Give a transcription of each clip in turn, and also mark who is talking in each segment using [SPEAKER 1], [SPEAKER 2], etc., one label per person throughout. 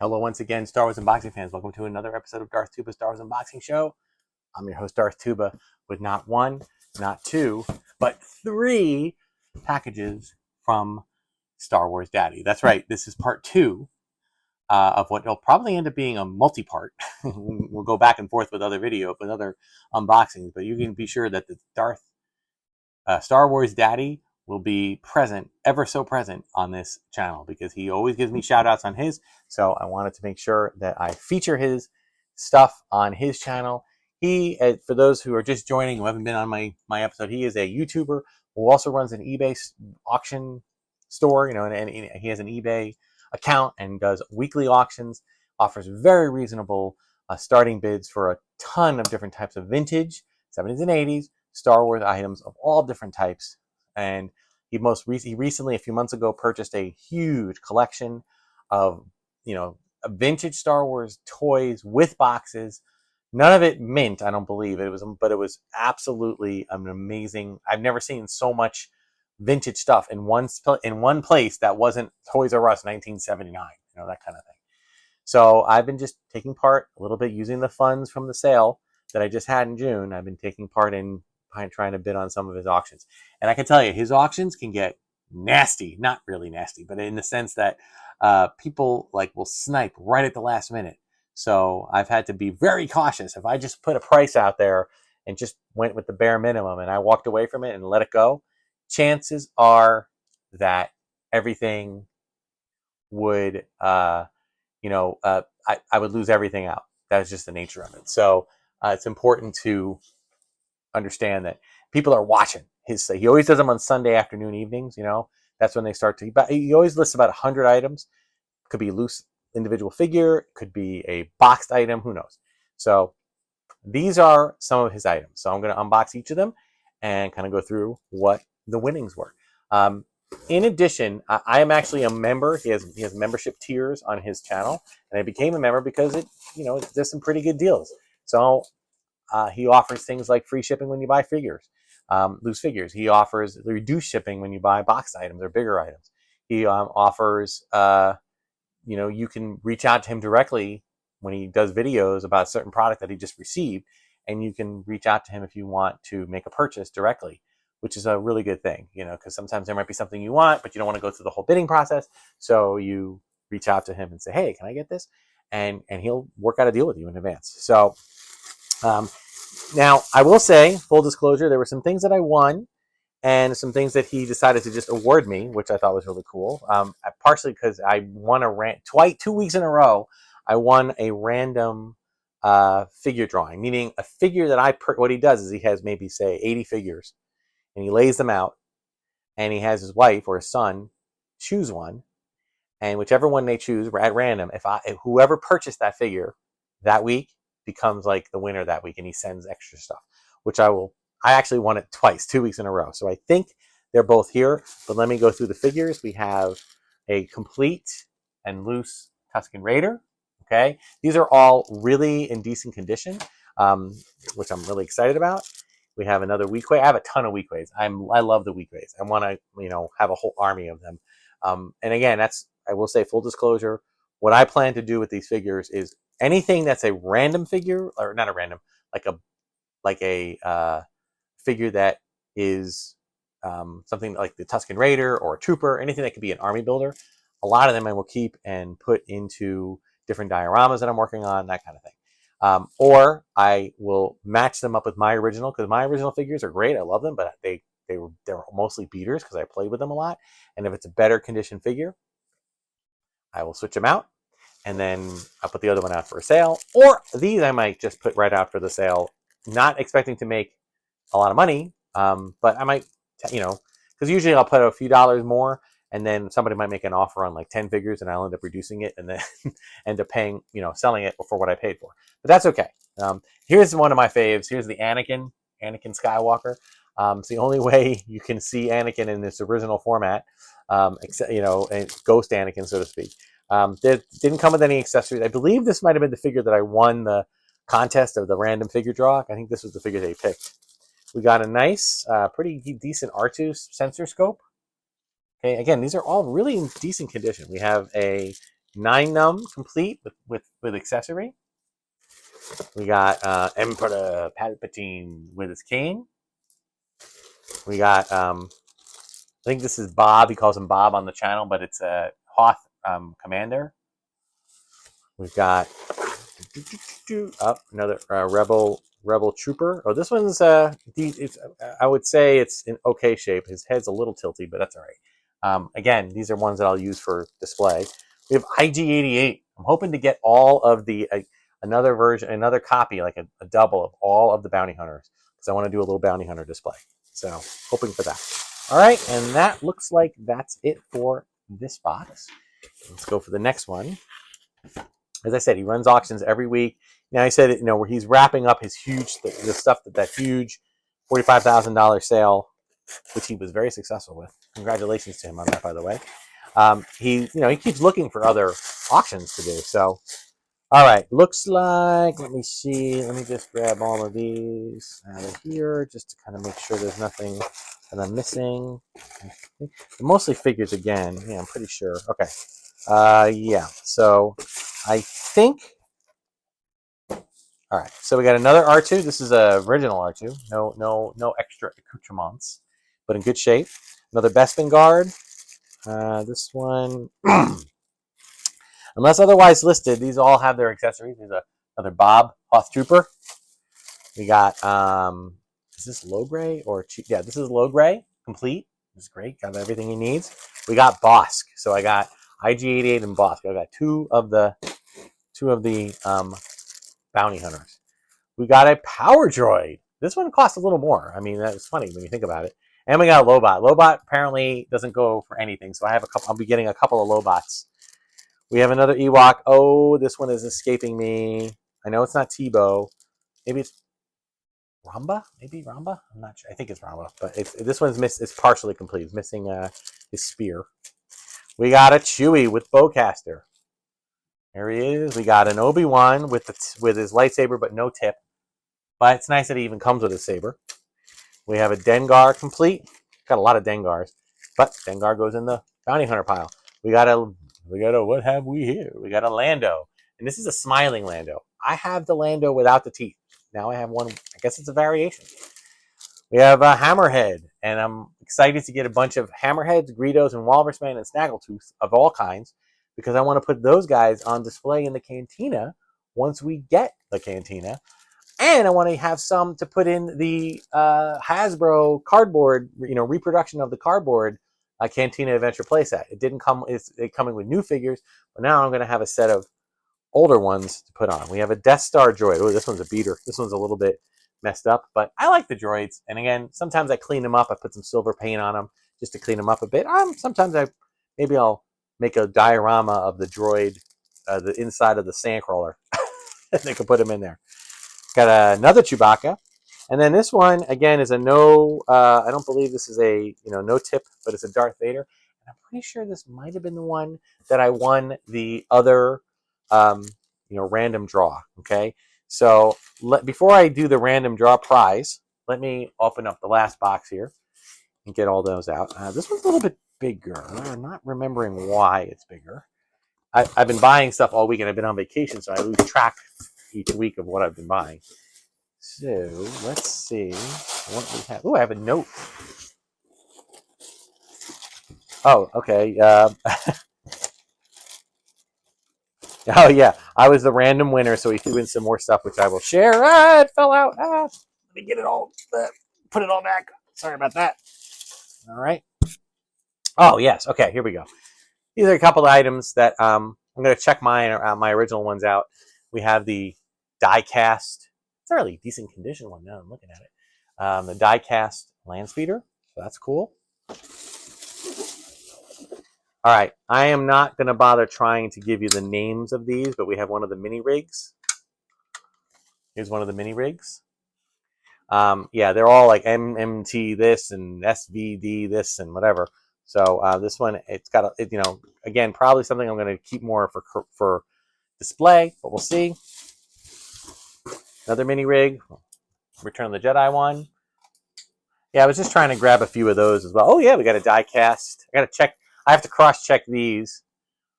[SPEAKER 1] Hello once again, Star Wars unboxing fans. Welcome to another episode of Darth Tuba Star Wars Unboxing Show. I'm your host, Darth Tuba, with not one, not two, but three packages from Star Wars Daddy. That's right, this is part two of what will probably end up being a multi-part. We'll go back and forth with other unboxings, but you can be sure that the Star Wars Daddy will be present, ever so present on this channel, because he always gives me shout outs on his. So I wanted to make sure that I feature his stuff on his channel. He, for those who are just joining, who haven't been on my episode, he is a YouTuber who also runs an eBay auction store, and he has an eBay account and does weekly auctions, offers very reasonable starting bids for a ton of different types of vintage 70s and 80s Star Wars items of all different types. And he recently, a few months ago, purchased a huge collection of, vintage Star Wars toys with boxes. None of it mint, I don't believe but it was absolutely an amazing. I've never seen so much vintage stuff in one place that wasn't Toys R Us 1979, that kind of thing. So I've been just taking part a little bit, using the funds from the sale that I just had in June. I've been taking part in trying to bid on some of his auctions. And I can tell you, his auctions can get nasty. Not really nasty, but in the sense that people will snipe right at the last minute. So I've had to be very cautious. If I just put a price out there and just went with the bare minimum and I walked away from it and let it go, chances are that everything would, I would lose everything out. That's just the nature of it. So it's important to understand that people are watching he always does them on Sunday afternoon evenings. That's when they start to, but he always lists about 100 items. Could be a loose individual figure, could be a boxed item, who knows. So these are some of his items. So I'm going to unbox each of them and kind of go through what the winnings were. In addition, I am actually a member. He has membership tiers on his channel, and I became a member because there's some pretty good deals. So he offers things like free shipping when you buy figures, loose figures. He offers reduced shipping when you buy boxed items or bigger items. He offers, you can reach out to him directly when he does videos about a certain product that he just received, and you can reach out to him if you want to make a purchase directly, which is a really good thing, because sometimes there might be something you want, but you don't want to go through the whole bidding process. So you reach out to him and say, hey, can I get this? And he'll work out a deal with you in advance. So, now, I will say, full disclosure, there were some things that I won and some things that he decided to just award me, which I thought was really cool. Partially because I won 2 weeks in a row, I won a random figure drawing, meaning a figure that what he does is he has maybe, say, 80 figures, and he lays them out, and he has his wife or his son choose one, and whichever one they choose at random, if whoever purchased that figure that week becomes like the winner that week, and he sends extra stuff, which I actually won it twice, 2 weeks in a row. So I think they're both here, but let me go through the figures. We have a complete and loose Tusken Raider. Okay. These are all really in decent condition, which I'm really excited about. We have another Weequay. I have a ton of Weequays. I love the Weequays. I want to, have a whole army of them. And again, I will say, full disclosure, what I plan to do with these figures is anything that's a random figure, or not a random, like a figure that is something like the Tusken Raider or a Trooper, anything that could be an army builder. A lot of them I will keep and put into different dioramas that I'm working on, that kind of thing. Or I will match them up with my original, because my original figures are great. I love them, but they're mostly beaters because I played with them a lot. And if it's a better condition figure, I will switch them out, and then I'll put the other one out for a sale. Or these I might just put right out for the sale, not expecting to make a lot of money, but I might, because usually I'll put a few dollars more, and then somebody might make an offer on like 10 figures, and I'll end up reducing it, and then end up paying, selling it for what I paid for. But that's okay. Here's one of my faves. Here's the Anakin Skywalker. It's the only way you can see Anakin in this original format, except, Ghost Anakin, so to speak. There didn't come with any accessories. I believe this might have been the figure that I won the contest of the random figure draw. I think this was the figure they picked. We got a nice, pretty decent R2 sensor scope. Okay, again, these are all really in decent condition. We have a 9 num complete with accessory. We got Emperor Palpatine with his cane. We got I think this is Bob. He calls him Bob on the channel, but it's a Hoth commander. We've got another rebel trooper. Oh, this one's it's, I would say it's in okay shape. His head's a little tilty, but that's all right. Again, these are ones that I'll use for display. We have IG-88. I'm hoping to get all of the another version, another copy, like a double of all of the bounty hunters, because I want to do a little bounty hunter display. So hoping for that. All right, and that looks like that's it for this box. Let's go for the next one. As I said, he runs auctions every week. Now he said, where he's wrapping up his huge, the stuff that huge $45,000 sale, which he was very successful with. Congratulations to him on that, by the way. He keeps looking for other auctions to do. So, all right, looks like, let me see. Let me just grab all of these out of here just to kind of make sure there's nothing that I'm missing. Mostly figures again. Yeah, I'm pretty sure. Okay. Yeah. So I think. All right. So we got another R2. This is a original R2. No extra accoutrements, but in good shape. Another Bespin guard. This one, unless otherwise listed, these all have their accessories. There's another Bob Hoth Trooper. We got is this low gray or cheap? Yeah, this is low gray complete. This is great. Got everything he needs. We got Bosk. So I got IG-88 and Bosk. I got two of the bounty hunters. We got a Power Droid. This one costs a little more. I mean, that's funny when you think about it. And we got a Lobot. Lobot apparently doesn't go for anything, so I have a couple. I'll be getting a couple of Lobots. We have another Ewok. Oh, this one is escaping me. I know it's not Tebow. Maybe it's Ramba. Maybe Ramba. I'm not sure. I think it's Ramba, but this one's it's partially complete. It's missing his spear. We got a Chewie with bowcaster. There he is. We got an Obi-Wan with his lightsaber, but no tip. But it's nice that he even comes with a saber. We have a Dengar complete. Got a lot of Dengars, but Dengar goes in the bounty hunter pile. We got a what have we here? We got a Lando, and this is a smiling Lando. I have the Lando without the teeth. Now I have one. I guess it's a variation. We have a Hammerhead, and I'm excited to get a bunch of Hammerheads, Greedos, and Walrusman and Snaggletooth of all kinds, because I want to put those guys on display in the cantina once we get the cantina. And I want to have some to put in the Hasbro cardboard, reproduction of the cardboard Cantina Adventure playset. It didn't come, it's coming with new figures, but now I'm going to have a set of older ones to put on. We have a Death Star droid. Oh, this one's a beater. This one's a little bit messed up, but I like the droids. And again, sometimes I clean them up. I put some silver paint on them just to clean them up a bit. Sometimes maybe I'll make a diorama of the droid, the inside of the sandcrawler. They can put them in there. Got another Chewbacca. And then this one, again, is a no, I don't believe this is a, no tip, but it's a Darth Vader. And I'm pretty sure this might have been the one that I won the other, random draw. Okay. So before I do the random draw prize, let me open up the last box here and get all those out. This one's a little bit bigger. I'm not remembering why it's bigger. I've been buying stuff all week and I've been on vacation, so I lose track each week of what I've been buying. So let's see what we have. Oh, I have a note. Oh, okay. Oh, yeah. I was the random winner, so he threw in some more stuff, which I will share. It fell out. Let me get it all, put it all back. Sorry about that. All right. Oh, yes. Okay, here we go. These are a couple of items that I'm going to check my original ones out. We have the die-cast. It's a really decent condition one now. I'm looking at it. The die-cast land speeder. So that's cool. All right. I am not going to bother trying to give you the names of these, but we have one of the mini rigs. Here's one of the mini rigs. Yeah, they're all like MMT this and SVD this and whatever. So this one, it's got again, probably something I'm going to keep more for display, but we'll see. Another mini rig, Return of the Jedi one. Yeah, I was just trying to grab a few of those as well. Oh yeah, we got a die cast. I got to check. I have to cross check these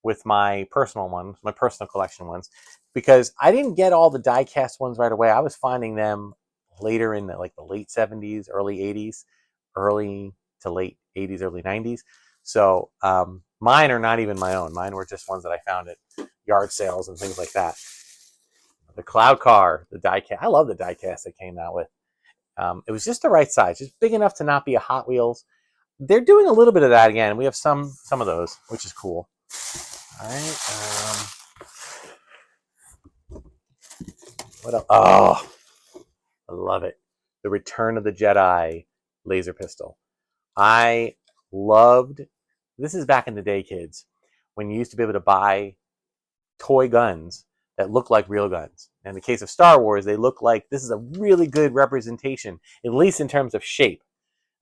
[SPEAKER 1] with my personal ones, my personal collection ones, because I didn't get all the die-cast ones right away. I was finding them later in the late 70s, early 80s, early to late 80s, early 90s. So mine are not even my own. Mine were just ones that I found at yard sales and things like that. The Cloud Car, the die-cast. I love the die-cast they came out with. It was just the right size, just big enough to not be a Hot Wheels. They're doing a little bit of that again. We have some of those, which is cool. All right. What else? Oh, I love it. The Return of the Jedi laser pistol. I loved. This is back in the day, kids, when you used to be able to buy toy guns that look like real guns. In the case of Star Wars, they look like this is a really good representation, at least in terms of shape.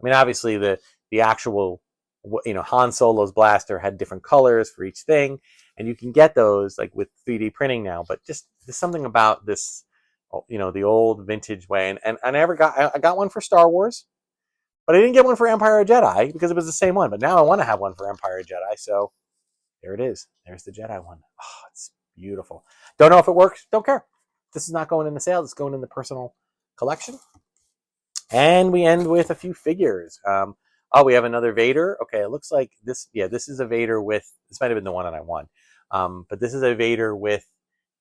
[SPEAKER 1] I mean, obviously the actual, Han Solo's blaster had different colors for each thing, and you can get those like with 3D printing now. But just there's something about this, the old vintage way. And I got one for Star Wars, but I didn't get one for Empire of Jedi because it was the same one. But now I want to have one for Empire of Jedi, so there it is. There's the Jedi one. Oh, it's beautiful. Don't know if it works. Don't care. This is not going in the sale. It's going in the personal collection. And we end with a few figures. We have another Vader. Okay, it looks like this. Yeah, this is a Vader with. This might have been the one that I won. But this is a Vader with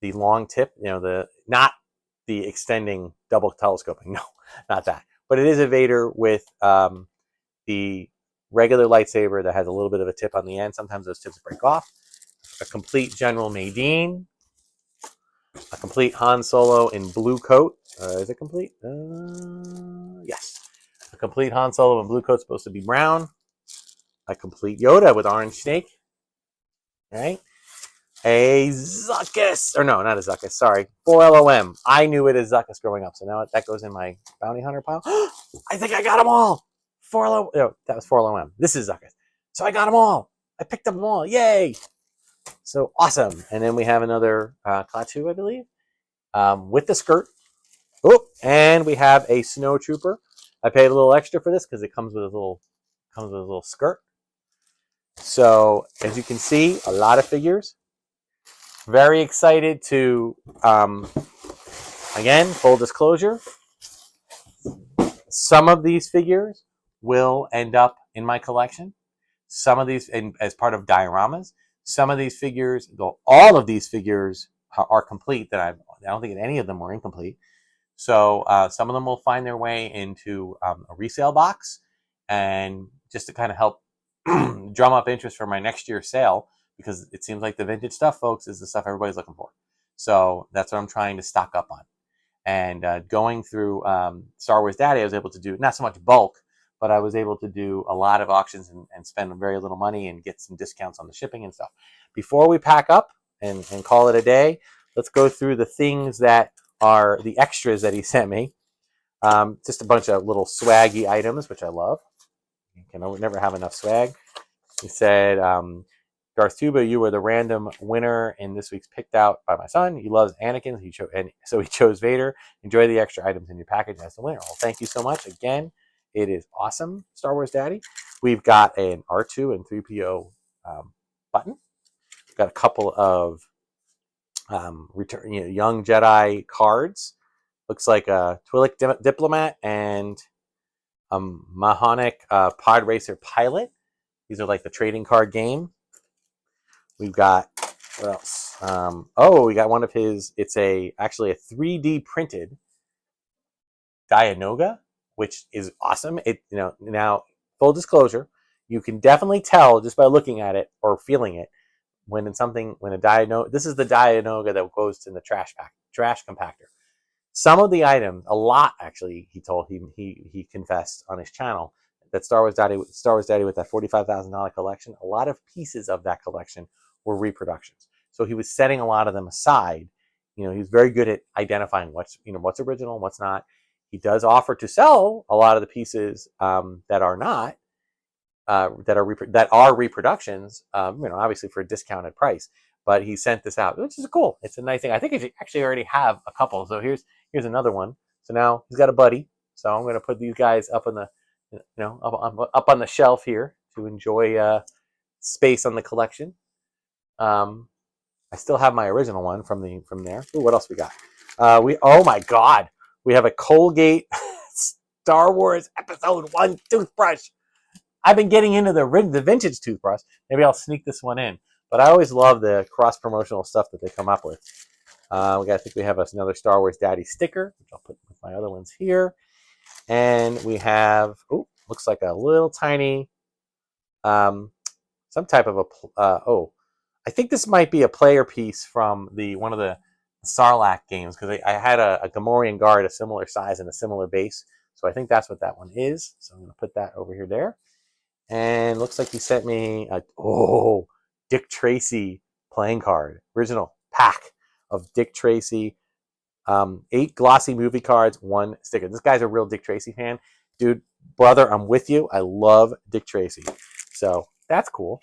[SPEAKER 1] the long tip. Not the extending double telescoping. No, not that. But it is a Vader with the regular lightsaber that has a little bit of a tip on the end. Sometimes those tips break off. A complete General Madine. A complete Han Solo in blue coat. Is it complete? Yes. A complete Han Solo in blue coat, supposed to be brown. A complete Yoda with orange snake. Right? A Zuckuss. Or no, not a Zuckuss. Sorry. 4LOM. I knew it as Zuckuss growing up, so now that goes in my bounty hunter pile. I think I got them all. 4LOM. No, that was 4LOM. This is Zuckuss. So I got them all. I picked them all. Yay. So awesome. And then we have another Klaatu, I believe, with the skirt. Oh, and we have a Snow Trooper. I paid a little extra for this because it comes with a little skirt. So as you can see, a lot of figures. Very excited to, again, full disclosure, some of these figures will end up in my collection. Some of these as part of dioramas. Some of these figures, though all of these figures are complete, that I don't think any of them were incomplete. So some of them will find their way into a resale box, and just to kind of help drum up interest for my next year's sale, because it seems like the vintage stuff, folks, is the stuff everybody's looking for. So that's what I'm trying to stock up on. And going through Star Wars Daddy, I was able to do not so much bulk, but I was able to do a lot of auctions and spend very little money and get some discounts on the shipping and stuff. Before we pack up and call it a day, let's go through the things that are the extras that he sent me. Just a bunch of little swaggy items, which I love. You can never have enough swag. He said, Darth Tuba, you were the random winner in this week's picked out by my son. He loves Anakin, so he chose Vader. Enjoy the extra items in your package as the winner. Well, thank you so much. Again, it is awesome, Star Wars Daddy. We've got an R2 and 3PO button. We've got a couple of young Jedi cards. Looks like a Twi'lek diplomat and a Mahonic pod racer pilot. These are like the trading card game. We've got, what else? We got one of his. It's actually a 3D printed Dianoga, which is awesome. Now full disclosure, you can definitely tell just by looking at it or feeling it when a Dianoga. This is the Dianoga that goes in the trash compactor. Some of the items, a lot actually, he confessed on his channel that Star Wars Daddy with that $45,000 collection. A lot of pieces of that collection were reproductions. So he was setting a lot of them aside. He's very good at identifying what's original and what's not. He does offer to sell a lot of the pieces that are not, that are reproductions. Obviously for a discounted price. But he sent this out, which is cool. It's a nice thing. I think he actually already have a couple. So here's another one. So now he's got a buddy. So I'm going to put these guys up on the, up on the shelf here to enjoy space on the collection. I still have my original one from there. Ooh, what else we got? Oh my God, we have a Colgate Star Wars Episode 1 toothbrush. I've been getting into the vintage toothbrush. Maybe I'll sneak this one in. But I always love the cross promotional stuff that they come up with. I think we have another Star Wars Daddy sticker, which I'll put with my other ones here. And we have, looks like a little tiny, some type of I think this might be a player piece from one of the Sarlacc games, because I had a Gamorrean guard a similar size and a similar base. So I think that's what that one is. So I'm going to put that over here there. And looks like he sent me Dick Tracy playing card. Original pack of Dick Tracy. 8 glossy movie cards, 1 sticker. This guy's a real Dick Tracy fan. Dude, brother, I'm with you. I love Dick Tracy. So that's cool.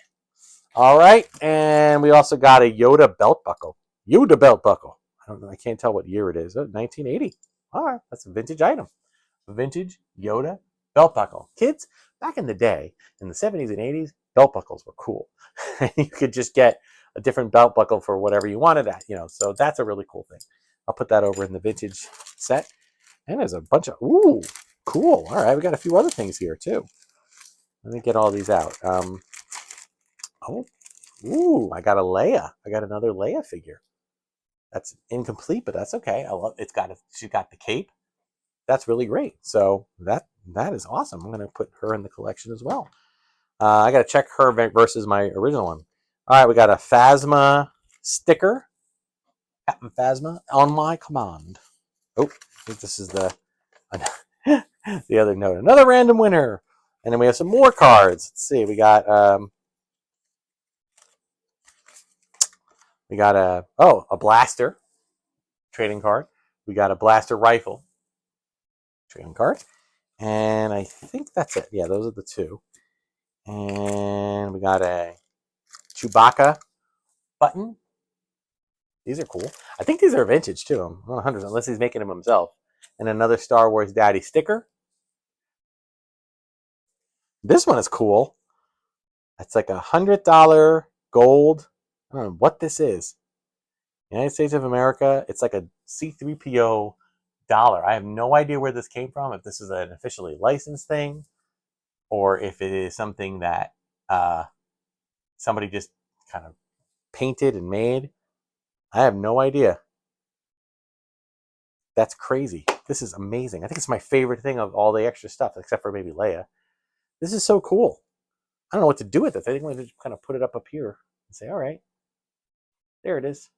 [SPEAKER 1] All right. And we also got a Yoda belt buckle. Yoda belt buckle. I don't know. I can't tell what year it is. 1980. All right. That's a vintage item. Vintage Yoda belt buckle. Kids, back in the day, in the 70s and 80s, belt buckles were cool. You could just get a different belt buckle for whatever you wanted at, so that's a really cool thing. I'll put that over in the vintage set. And there's a bunch of, cool. All right, we got a few other things here too. Let me get all these out. I got a Leia. I got another Leia figure. That's incomplete, but that's okay. I love she's got the cape. That's really great. So that is awesome. I'm going to put her in the collection as well. I got to check her versus my original one. All right, we got a Phasma sticker. Captain Phasma on my command. I think this is the other note. Another random winner. And then we have some more cards. Let's see. We got a blaster trading card. We got a blaster rifle trading card. And I think that's it. Yeah, those are the 2. And we got a Chewbacca button. These are cool. I think these are vintage too. I'm not 100%, unless he's making them himself. And another Star Wars Daddy sticker. This one is cool. It's like $100 gold. I don't know what this is. United States of America. It's like a C3PO dollar. I have no idea where this came from, if this is an officially licensed thing, or if it is something that somebody just kind of painted and made. I have no idea. That's crazy. This is amazing. I think it's my favorite thing of all the extra stuff, except for maybe Leia. This is so cool. I don't know what to do with it. I think I'm going to just kind of put it up here and say, all right, there it is.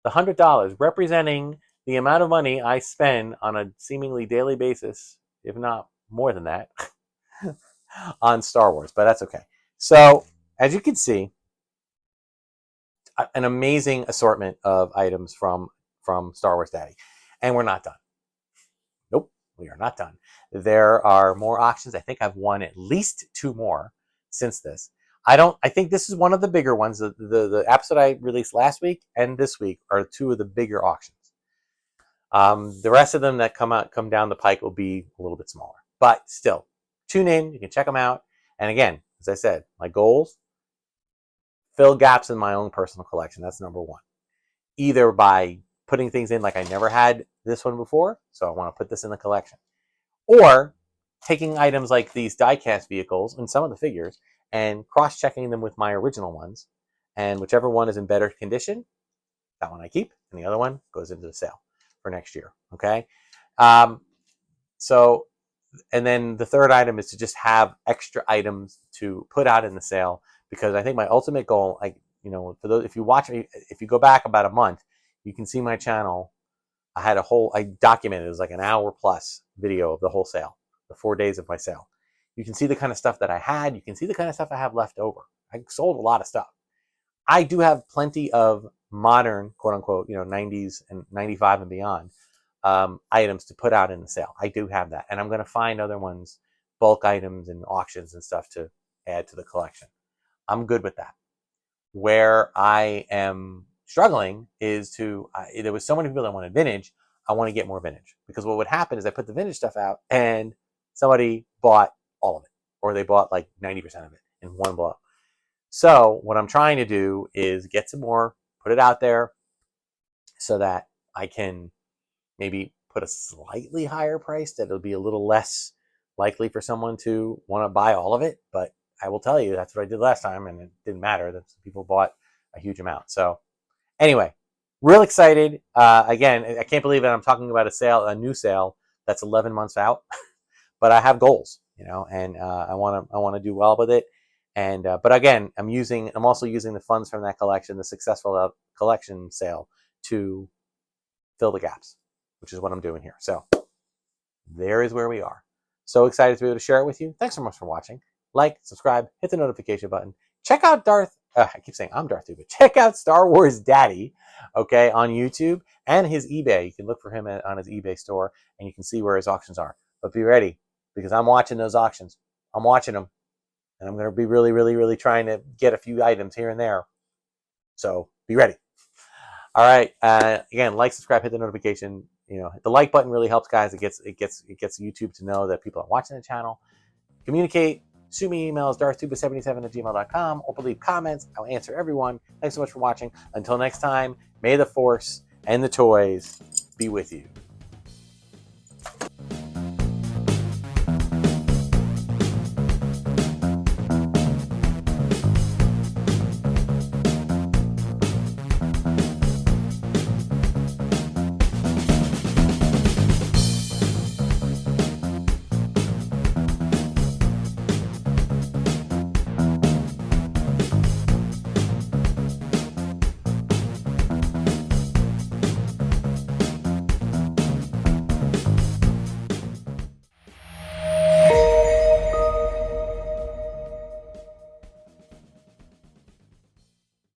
[SPEAKER 1] The $100, representing the amount of money I spend on a seemingly daily basis, if not more than that, on Star Wars. But that's okay. So, as you can see, an amazing assortment of items from Star Wars Daddy. And we're not done. Nope, we are not done. There are more auctions. I think I've won at least 2 more since this. I think this is one of the bigger ones. The episode I released last week and this week are 2 of the bigger auctions. The rest of them that come down the pike will be a little bit smaller. But still, tune in. You can check them out. And again, as I said, my goals, fill gaps in my own personal collection. That's number 1. Either by putting things in like I never had this one before, so I want to put this in the collection. Or taking items like these die-cast vehicles and some of the figures and cross-checking them with my original ones. And whichever one is in better condition, that one I keep, and the other one goes into the sale for next year. Okay? And then the third item is to just have extra items to put out in the sale, because I think my ultimate goal, for those, if you go back about a month, you can see my channel. I documented, it was like an hour plus video of the whole sale, the 4 days of my sale. You can see the kind of stuff that I had. You can see the kind of stuff I have left over. I sold a lot of stuff. I do have plenty of modern, quote unquote, 90s and 95 and beyond items to put out in the sale. I do have that. And I'm going to find other ones, bulk items and auctions and stuff to add to the collection. I'm good with that. Where I am struggling is there was so many people that wanted vintage. I want to get more vintage, because what would happen is I put the vintage stuff out and somebody bought all of it, or they bought like 90% of it in one blow. So what I'm trying to do is get some more, put it out there so that I can maybe put a slightly higher price that it'll be a little less likely for someone to want to buy all of it. But I will tell you, that's what I did last time, and it didn't matter. That people bought a huge amount. So anyway, real excited. Again, I can't believe that I'm talking about a new sale that's 11 months out. But I have goals, and I want to do well with it. And but again, I'm also using the funds from that collection, the successful collection sale, to fill the gaps, which is what I'm doing here. So there is where we are. So excited to be able to share it with you. Thanks so much for watching. Like, subscribe, hit the notification button. Check out I keep saying I'm Darth Tuba. Check out Star Wars Daddy, okay, on YouTube and his eBay. You can look for him on his eBay store, and you can see where his auctions are. But be ready, because I'm watching those auctions. I'm watching them, and I'm going to be really, really, really trying to get a few items here and there. So be ready. All right. Again, like, subscribe, hit the notification. Hit the like button really helps, guys. It gets YouTube to know that people are watching the channel. Communicate. Shoot me emails, darthtuba77@gmail.com, or leave comments. I'll answer everyone. Thanks so much for watching. Until next time, may the Force and the toys be with you.